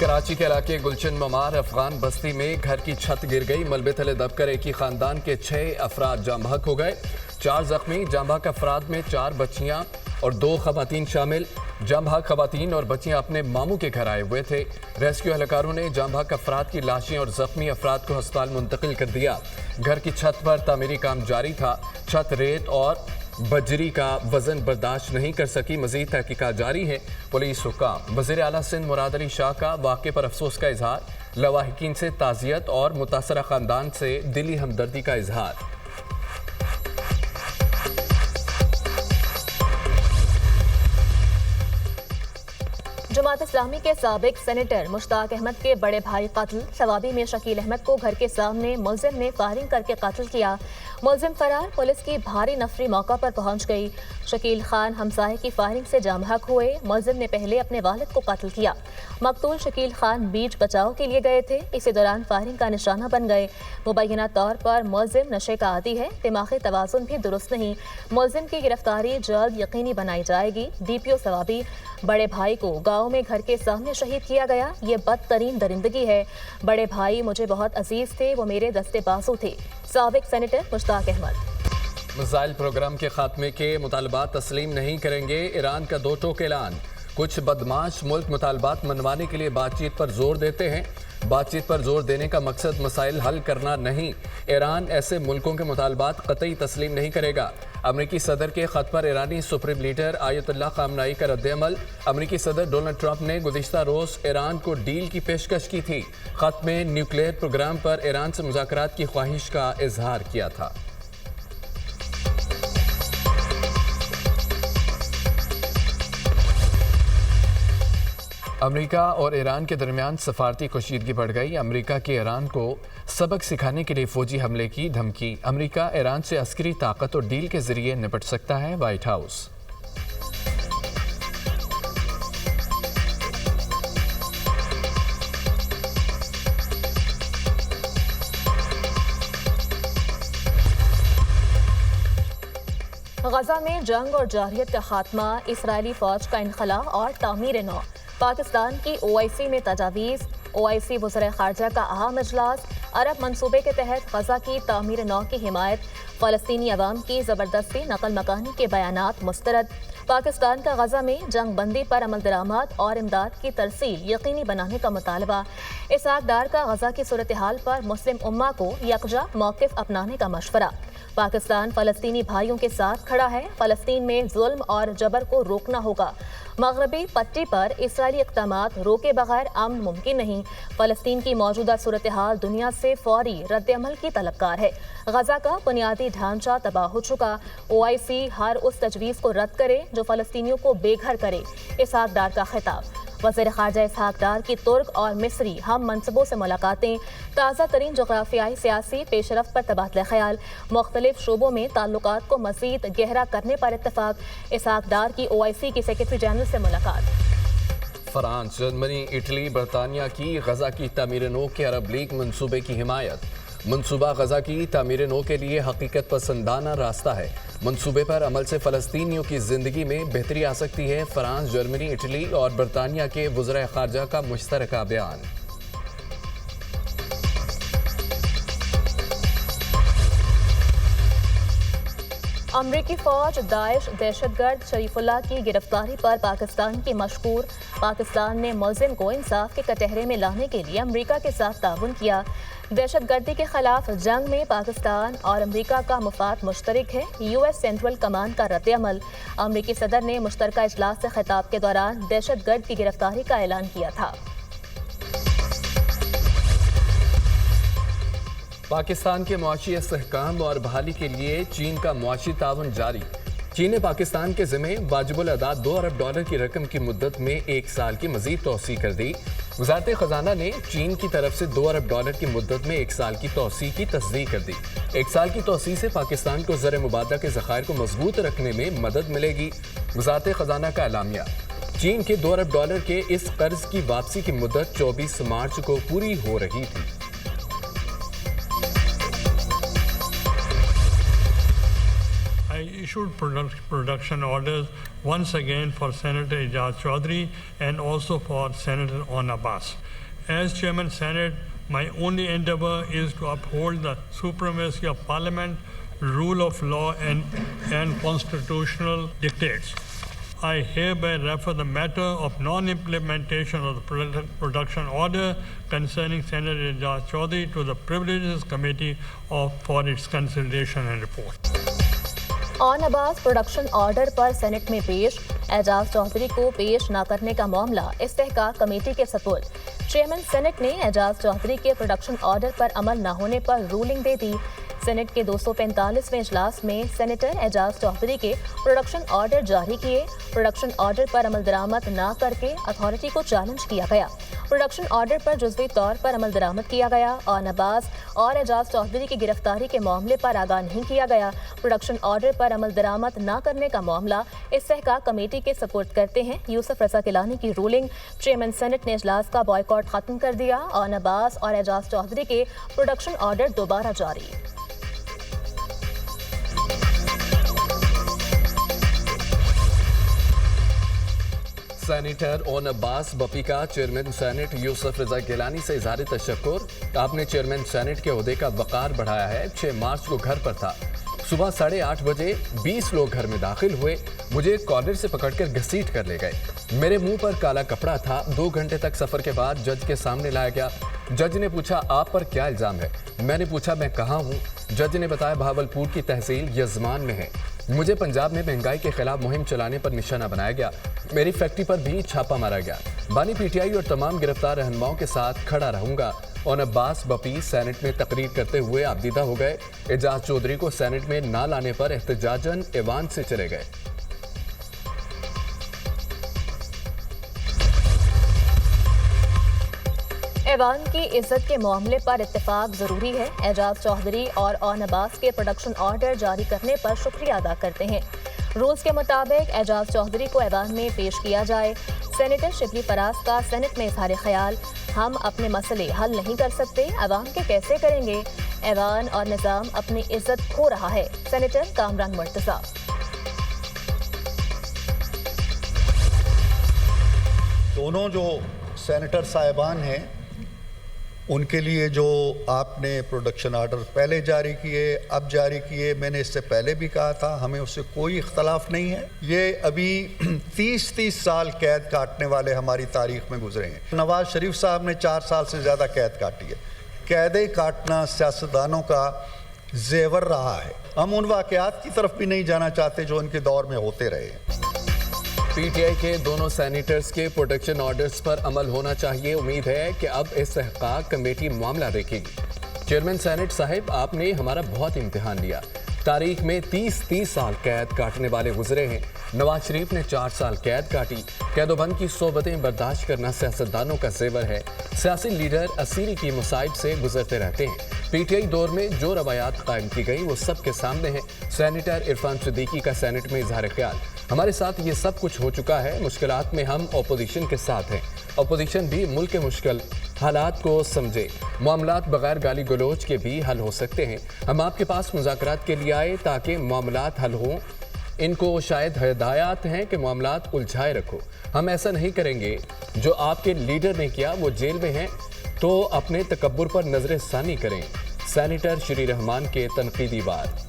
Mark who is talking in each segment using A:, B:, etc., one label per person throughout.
A: कराची के इलाके गुलशन ममार अफगान बस्ती में घर की छत गिर गई। मलबे तले दबकर एक ही खानदान के 6 अफराद जाम बहक हो गए। 4 जख्मी। जाम बहक अफराद में 4 बच्चियां और 2 खवातीन शामिल। जाम बहक खवातीन और बच्चियां अपने मामू के घर आए हुए थे। रेस्क्यू एहलकारों ने जाम बहक अफराद की लाशें और जख्मी अफराद को अस्पताल मुंतकिल कर दिया। घर की छत पर तामीरी काम जारी था। छत रेत और बजरी का वजन बर्दाश्त नहीं कर सकी। मजीद तहकीकात जारी है। पुलिस हुक्काम। वज़ीर आला सिंध मुराद अली शाह का वाक़े पर अफसोस का इजहार। लवाहिकीन से ताज़ियत और मुतासरा ख़ानदान से दिली हमदर्दी का इजहार।
B: जमात इस्लामी के साबिक सेनेटर मुश्ताक अहमद के बड़े भाई कत्ल। सवाबी में शकील अहमद को घर के सामने मुलजिम ने फायरिंग करके कत्ल किया। मुलजिम फरार। पुलिस की भारी नफरी मौका पर पहुंच गई। शकील खान हमसाये की फायरिंग से जाम बहक हुए। मुलजिम ने पहले अपने वालिद को कत्ल किया। मकतूल शकील खान बीच बचाव के लिए गए थे। इसी दौरान फायरिंग का निशाना बन गए। मुबैना तौर पर मुलजिम नशे का आदी है। दिमागी तवाज़ुन भी दुरुस्त नहीं। मुलजिम की गिरफ्तारी जल्द यकीनी बनाई जाएगी। DPO सवाबी। बड़े भाई को गाँव में घर के सामने शहीद किया गया। ये बदतरीन दरिंदगी है। बड़े भाई मुझे बहुत अजीज थे, वो मेरे दस्ते बाजू थे। साबिक senator Mushtaq Ahmad.
A: Missile programme के खात्मे के मुतालबात तस्लीम नहीं करेंगे। ईरान का 2 टोक ऐलान। कुछ बदमाश मुल्क मुतालबात मनवाने के लिए बातचीत पर जोर देते हैं। बातचीत पर जोर देने का मकसद मसाइल हल करना नहीं। ईरान ऐसे मुल्कों के मुतालबात कतई तस्लीम नहीं करेगा। अमरीकी सदर के खत पर ईरानी सुप्रीम लीडर आयतुल्लाह खामनाई का रद्द-ए-अमल। अमरीकी सदर डोनाल्ड ट्रंप ने गुज़िश्ता रोज़ ईरान को डील की पेशकश की थी। खत में न्यूक्लियर प्रोग्राम पर ईरान से मुज़ाकरात की ख्वाहिश का इजहार किया था। अमेरिका और ईरान के दरमियान सफारती कशीदगी बढ़ गई। अमेरिका की ईरान को सबक सिखाने के लिए फौजी हमले की धमकी। अमेरिका ईरान से अस्करी ताकत और डील के जरिए निपट सकता है। White house.
B: गजा में जंग और जारहियत का खात्मा। इसराइली फौज का इनखला और तामीर नौ। पाकिस्तान की OIC में तजावीज़। OIC वज़ीर ख़ारजा का अहम इजलास। अरब मंसूबे के तहत गजा की तामीर नौ की हिमायत। फ़लस्तीनी अवाम की ज़बरदस्ती नकल मकानी के बयानात मुस्तरद। पाकिस्तान का गजा में जंग बंदी पर अमल दरामद और इमदाद की तरसील यकीनी बनाने का मुतालबा। इसहाक डार का गजा की सूरत हाल पर मुस्लिम उम्मा को यकजा मौक़िफ़ अपनाने का मशवरा। पाकिस्तान फ़लस्तीनी भाइयों के साथ खड़ा है। फ़लस्तीन में जुल्म और जबर को रोकना होगा। मगरबी पट्टी पर इसराइली इक़दामात रोके बगैर अमन मुमकिन नहीं। फ़लस्तीन की मौजूदा सूरत हाल दुनिया से फौरी रद्द-ए-अमल की तलबगार है। गजा का बुनियादी ढांचा तबाह हो चुका। OIC हर उस तजवीज़ को रद्द करे जो फ़लस्तीनियों को बेघर करे। इसहाक डार का खिताब। वज़ीर ख़ारजा इसहाक डार की तुर्क और मिस्री हम मनसबों से मुलाकातें। ताज़ा तरीन जोग्राफियाई सियासी पेशरफ्त पर तबादला ख्याल। मुख्तलिफ शोबों में ताल्लुकात को मज़ीद गहरा करने पर इत्तफाक। इसहाक डार की OIC की सेक्रेटरी जनरल से मुलाकात।
A: फ्रांस, जर्मनी, इटली, बरतानिया की गजा की तामीर नौ के अरब लीग मंसूबे की हिमायत। मंसूबा गजा की तामीर नौ के लिए हकीकत पसंदाना रास्ता है। मंसूबे पर अमल से फ़लस्तीनियों की ज़िंदगी में बेहतरी आ सकती है। फ्रांस, जर्मनी, इटली और बरतानिया के वज़ीर ख़ारजा का मुश्तरका बयान।
B: अमरीकी फ़ौज दाइश दहशतगर्द शरीफुल्लाह की गिरफ्तारी पर पाकिस्तान की मशकूर। पाकिस्तान ने मुलजिम को इंसाफ के कटहरे में लाने के लिए अमरीका के साथ ताउन किया। दहशतगर्दी के खिलाफ जंग में पाकिस्तान और अमरीका का मुफाद मुश्तरक है। US सेंट्रल कमांड का रद्द-ए-अमल। अमरीकी सदर ने मुश्तरका इजलास से खिताब के दौरान दहशतगर्द की गिरफ्तारी का ऐलान किया था।
A: पाकिस्तान के मुआशी इस्तेहकाम और बहाली के लिए चीन का मुआशी ताउन जारी। चीन ने पाकिस्तान के ज़िम्मे वाजिबुल अदा $2 अरब की रकम की मुद्दत में 1 साल की मज़ीद तोसी कर दी। वज़ारत ख़जाना ने चीन की तरफ से $2 अरब की मुद्दत में 1 साल की तोसी की तस्दीक कर दी। 1 साल की तोसी से पाकिस्तान को ज़र मुबादला के ज़खायर को मजबूत रखने में मदद मिलेगी। वज़ारत ख़जाना का एलामिया। चीन के $2 अरब के इस कर्ज की वापसी की मुद्दत 24 मार्च को पूरी हो रही थी।
C: issued production orders once again for Senator Ijaz Chaudhry and also for Senator On Abbas. As Chairman Senate, my only endeavor is to uphold the supremacy of Parliament, rule of law and constitutional dictates. I hereby refer the matter of non-implementation of the production order concerning Senator Ijaz Chaudhry to the Privileges Committee for its consideration and report.
B: On Abbas production order पर senate में पेश, एजाज चौधरी को पेश न करने का मामला इस्तेहकाक committee के सपुर्द। चेयरमैन सेनेट ने एजाज चौधरी के प्रोडक्शन ऑर्डर पर अमल न होने पर रूलिंग दे दी। सेनेट के 245वें इजलास में सेनेटर एजाज चौधरी के प्रोडक्शन ऑर्डर जारी किए। प्रोडक्शन ऑर्डर पर अमल दरामद न करके अथॉरिटी को चैलेंज किया गया। प्रोडक्शन ऑर्डर पर जुज़वी तौर पर अमल दरामद किया गया। ऑन अब्बास और एजाज चौधरी की गिरफ्तारी के मामले पर आगाह नहीं किया गया। प्रोडक्शन ऑर्डर पर अमल दरामद न करने का मामला इस्तेहकाक कमेटी के सपुर्द करते हैं यूसुफ रज़ा गिलानी की रूलिंग। चेयरमैन सेनेट ने इजलास का बॉयकॉट खत्म कर दिया। ऑन अब्बास और एजाज चौधरी के प्रोडक्शन ऑर्डर दोबारा जारी।
A: सेनेटर ओन अब्बास बपी का चेयरमैन सेनेट यूसुफ रज़ा गिलानी से इज़हार तशक्कुर। आपने चेयरमैन सेनेट के ओहदे का वक़ार बढ़ाया है। 6 मार्च को घर पर था। सुबह 8:30 बजे 20 लोग घर में दाखिल हुए। मुझे कॉर्नर से पकड़कर घसीट कर ले गए। मेरे मुंह पर काला कपड़ा था। 2 घंटे तक सफ़र के बाद जज के सामने लाया गया। जज ने पूछा, आप पर क्या इल्ज़ाम है? मैंने पूछा, मैं कहाँ हूँ? जज ने बताया, भावलपुर की तहसील यजमान में है। मुझे पंजाब में महंगाई के खिलाफ मुहिम चलाने पर निशाना बनाया गया। मेरी फैक्ट्री पर भी छापा मारा गया। बानी पीटीआई और तमाम गिरफ्तार रहनुमाओं के साथ खड़ा रहूंगा। और अब्बास बपी सेनेट में तकरीर करते हुए आपदीदा हो गए। एजाज चौधरी को सेनेट में ना लाने पर एहतजाजन ऐवान से चले गए।
B: ऐवान की इज्जत के मामले पर इत्तेफाक जरूरी है। एजाज चौधरी और ऑन अब्बास के प्रोडक्शन ऑर्डर जारी करने पर शुक्रिया अदा करते हैं। रूल्स के मुताबिक एजाज चौधरी को ऐवान में पेश किया जाए। सेनेटर शिबली फराज का सेनेट में इजहार ख्याल, हम अपने मसले हल नहीं कर सकते, अवाम के कैसे करेंगे? ऐवान और निज़ाम अपनी इज्जत खो रहा है। सेनेटर कामरान मुर्तज़ा।
D: दोनों जो सेनेटर साहिबान हैं उनके लिए जो आपने प्रोडक्शन आर्डर पहले जारी किए, अब जारी किए, मैंने इससे पहले भी कहा था, हमें उससे कोई इख्तलाफ नहीं है। ये अभी 30 साल कैद काटने वाले हमारी तारीख में गुजरे हैं। नवाज शरीफ साहब ने 4 साल से ज़्यादा कैद काटी है। कैदे काटना सियासतदानों का जेवर रहा है। हम उन वाक़यात की तरफ भी नहीं जाना चाहते जो उनके दौर में होते रहे हैं।
A: पीटीआई के दोनों सेनेटर्स के प्रोटेक्शन ऑर्डर्स पर अमल होना चाहिए। उम्मीद है कि अब इस्तेहकाक कमेटी मामला देखेगी। चेयरमैन सेनेट साहिब, आपने हमारा बहुत इम्तिहान लिया। तारीख में 30 साल कैद काटने वाले गुजरे हैं। नवाज शरीफ ने 4 साल कैद काटी। कैदोबंद की सोबतें बर्दाश्त करना सियासतदानों का जेवर है। सियासी लीडर असीरी की मुसाइब से गुजरते रहते हैं। पीटीआई दौर में जो रवायात कायम की गई वो सबके सामने है। सेनेटर इरफान सिद्दीकी का सेनेट में इजहार ख्याल, हमारे साथ ये सब कुछ हो चुका है। मुश्किलात में हम अपोजिशन के साथ हैं। अपोजिशन भी मुल्क के मुश्किल हालात को समझे। मामलात बगैर गाली गलोच के भी हल हो सकते हैं। हम आपके पास मुज़ाकरात के लिए आए ताकि मामलात हल हों। इनको शायद हिदायत हैं कि मामलात उलझाए रखो। हम ऐसा नहीं करेंगे। जो आपके लीडर ने किया वो जेल में हैं, तो अपने तकब्बुर पर नजर सानी करें। सेनेटर श्री रहमान के तनकीदी बात।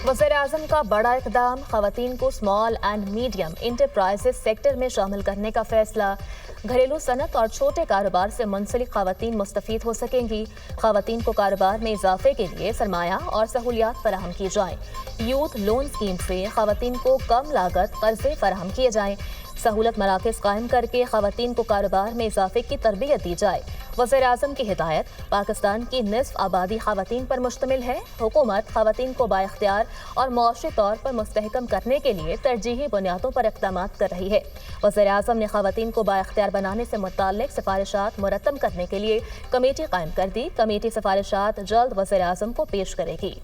B: वज़ीर-ए-आज़म का बड़ा इक़दाम, ख़वातीन को small and medium enterprises sector में शामिल करने का फैसला। घरेलू सनत और छोटे कारोबार से मुंसलिक ख़वातीन मुस्तफ़ीद हो सकेंगी। ख़वातीन को कारोबार में इजाफे के लिए सरमाया और सहूलियात फराहम की जाएँ। यूथ लोन स्कीम से ख़वातीन को कम लागत कर्जे फराहम किए जाएँ। सहूलत मराकज़ कायम करके ख़वातीन को कारोबार में इजाफे की तरबियत दी जाए। वज़ीर-ए-आज़म की हिदायत, पाकिस्तान की निस्फ आबादी ख़वातीन पर मुश्तमिल है। हुकूमत ख़वातीन को बाइख्तियार और मुआशी तौर पर मुस्तहकम करने के लिए तरजीही बुनियादों पर इक़दामात कर रही है। वज़ीर-ए-आज़म ने ख़वातीन को बाइख्तियार बनाने से मुताल्लिक़ सिफारिशात मुरतब करने के लिए कमेटी कायम कर दी। कमेटी सिफारिशात जल्द वज़ीर-ए-आज़म को पेश करेगी।